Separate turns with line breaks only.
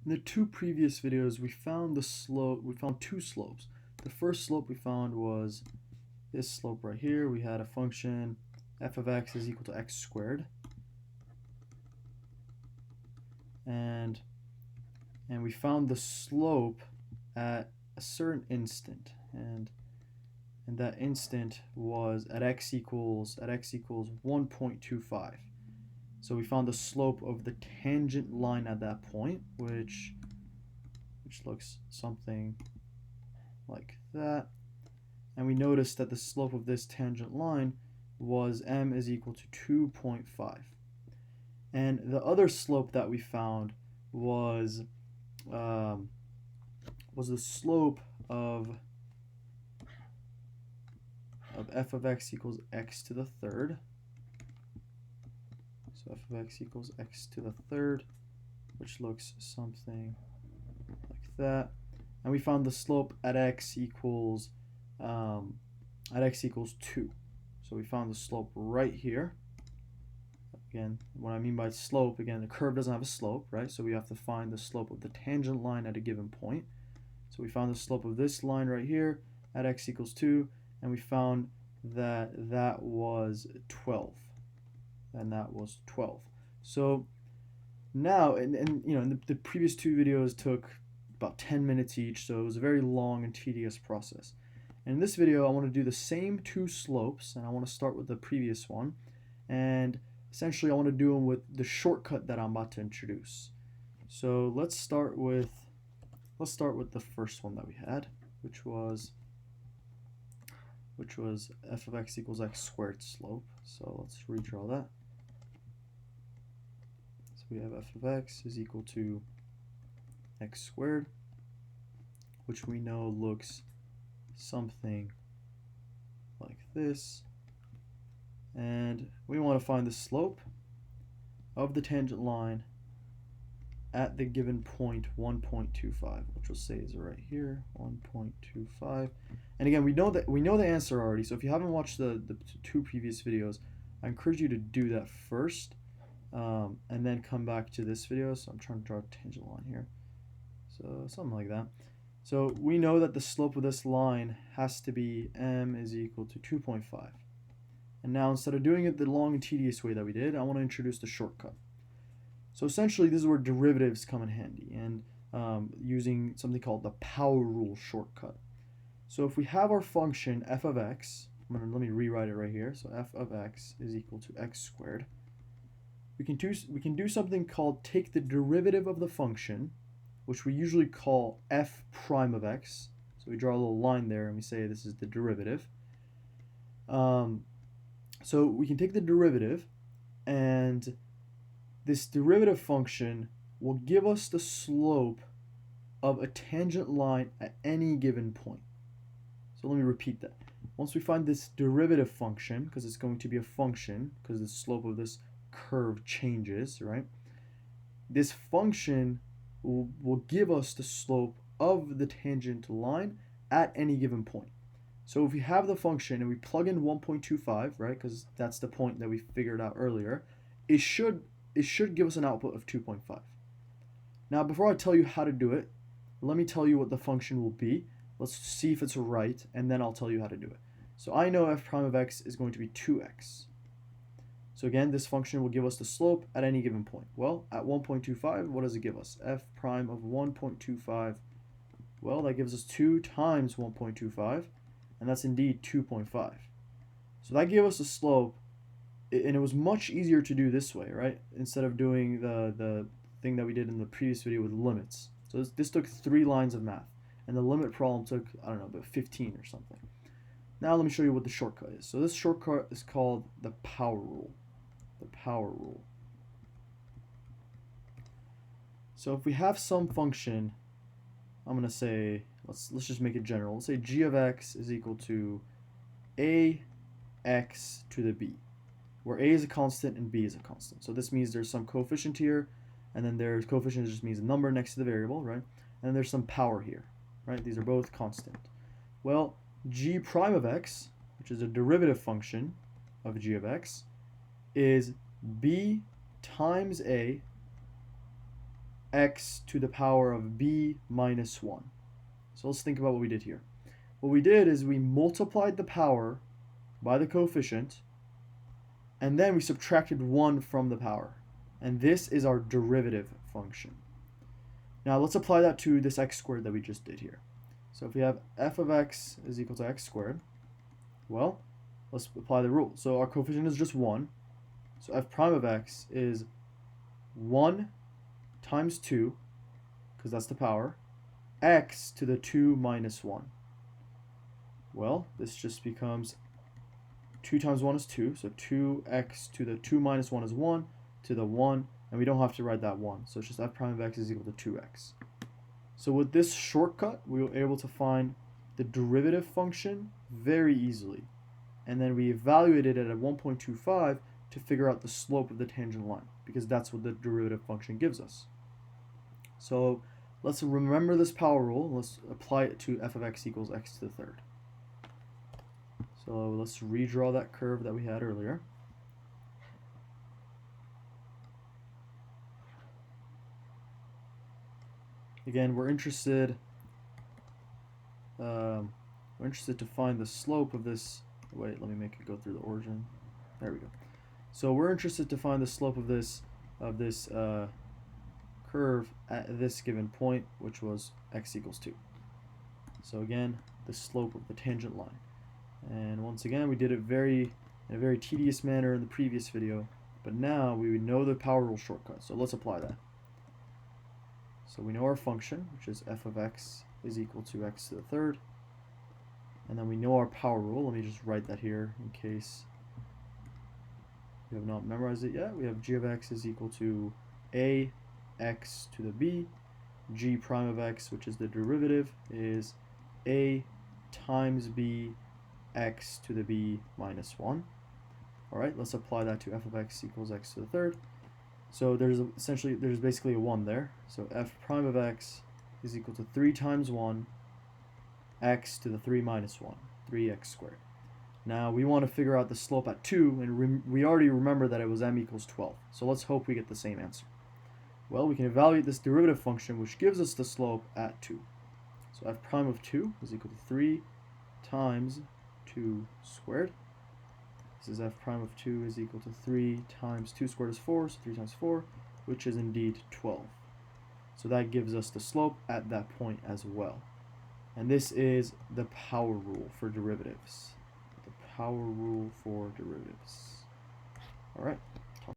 In the two previous videos, we found two slopes. The first slope we found was this slope right here. We had a function f of x is equal to x squared. And we found the slope at a certain instant. And that instant was at x equals 1.25. So we found the slope of the tangent line at that point, which looks something like that. And we noticed that the slope of this tangent line was m is equal to 2.5. And the other slope that we found was the slope of f of x equals x to the third. So f of x equals x to the third, which looks something like that. And we found the slope at x equals 2. So we found the slope right here. Again, what I mean by slope, again, the curve doesn't have a slope, right? So we have to find the slope of the tangent line at a given point. So we found the slope of this line right here at x equals 2, and we found that that was 12. And that was 12. So now, and you know, the previous two videos took about 10 minutes each, so it was a very long and tedious process. And in this video, I want to do the same two slopes, and I want to start with the previous one. And essentially, I want to do them with the shortcut that I'm about to introduce. So let's start with the first one that we had, which was f of x equals x squared slope. So let's redraw that. So we have f of x is equal to x squared, which we know looks something like this. And we want to find the slope of the tangent line at the given point 1.25, which we'll say is right here, 1.25. And again, we know the answer already. So if you haven't watched the two previous videos, I encourage you to do that first, and then come back to this video. So I'm trying to draw a tangent line here. So something like that. So we know that the slope of this line has to be m is equal to 2.5. And now instead of doing it the long and tedious way that we did, I want to introduce the shortcut. So essentially this is where derivatives come in handy, and using something called the power rule shortcut. So if we have our function f of x, let me rewrite it right here. So f of x is equal to x squared. We can do something called take the derivative of the function, which we usually call f prime of x. So we draw a little line there and we say this is the derivative. So we can take the derivative, and this derivative function will give us the slope of a tangent line at any given point. So let me repeat that. Once we find this derivative function, because it's going to be a function, because the slope of this curve changes, right? This function will give us the slope of the tangent line at any given point. So if we have the function and we plug in 1.25, right, because that's the point that we figured out earlier, it should give us an output of 2.5. Now, before I tell you how to do it, let me tell you what the function will be. Let's see if it's right, and then I'll tell you how to do it. So I know f prime of x is going to be 2x. So again, this function will give us the slope at any given point. Well, at 1.25, what does it give us? F prime of 1.25. Well, that gives us 2 times 1.25, and that's indeed 2.5. So that gave us a slope, and it was much easier to do this way, right? Instead of doing the thing that we did in the previous video with limits. So this took 3 lines of math, and the limit problem took, I don't know, about 15 or something. Now let me show you what the shortcut is. So this shortcut is called the power rule. The power rule. So if we have some function, I'm going to say, let's just make it general. Let's say g of x is equal to ax to the b, where a is a constant and b is a constant. So this means there's some coefficient here, and then there's coefficient just means a number next to the variable, right? And then there's some power here, right? These are both constant. Well, g prime of x, which is a derivative function of g of x, is b times a x to the power of b minus 1. So let's think about what we did here. What we did is we multiplied the power by the coefficient, and then we subtracted 1 from the power. And this is our derivative function. Now let's apply that to this x squared that we just did here. So if we have f of x is equal to x squared, well, let's apply the rule. So our coefficient is just 1. So f prime of x is 1 times 2, because that's the power, x to the 2 minus 1. Well, this just becomes 2 times 1 is 2, so 2x to the 2 minus 1 is 1, to the 1, and we don't have to write that 1. So it's just f prime of x is equal to 2x. So with this shortcut, we were able to find the derivative function very easily. And then we evaluated it at 1.25 to figure out the slope of the tangent line, because that's what the derivative function gives us. So let's remember this power rule, and let's apply it to f of x equals x to the third. So let's redraw that curve that we had earlier. Again, we're interested to find the slope of this. Wait, let me make it go through the origin. There we go. So we're interested to find the slope of this curve at this given point, which was x equals 2. So again, the slope of the tangent line. And once again, we did it in a very tedious manner in the previous video, but now we know the power rule shortcut. So let's apply that. So we know our function, which is f of x is equal to x to the third. And then we know our power rule. Let me just write that here in case you have not memorized it yet. We have g of x is equal to a x to the b. G prime of x, which is the derivative, is a times b x to the b minus 1. Alright, let's apply that to f of x equals x to the third. So there's basically a 1 there. So f prime of x is equal to 3 times 1 x to the 3 minus 1, 3x squared. Now we want to figure out the slope at 2, and we already remember that it was m equals 12. So let's hope we get the same answer. Well, we can evaluate this derivative function, which gives us the slope at 2. So f prime of 2 is equal to 3 times 2 squared. This is f prime of 2 is equal to 3 times 2 squared is 4, so 3 times 4, which is indeed 12. So that gives us the slope at that point as well. And this is the power rule for derivatives. The power rule for derivatives. All right.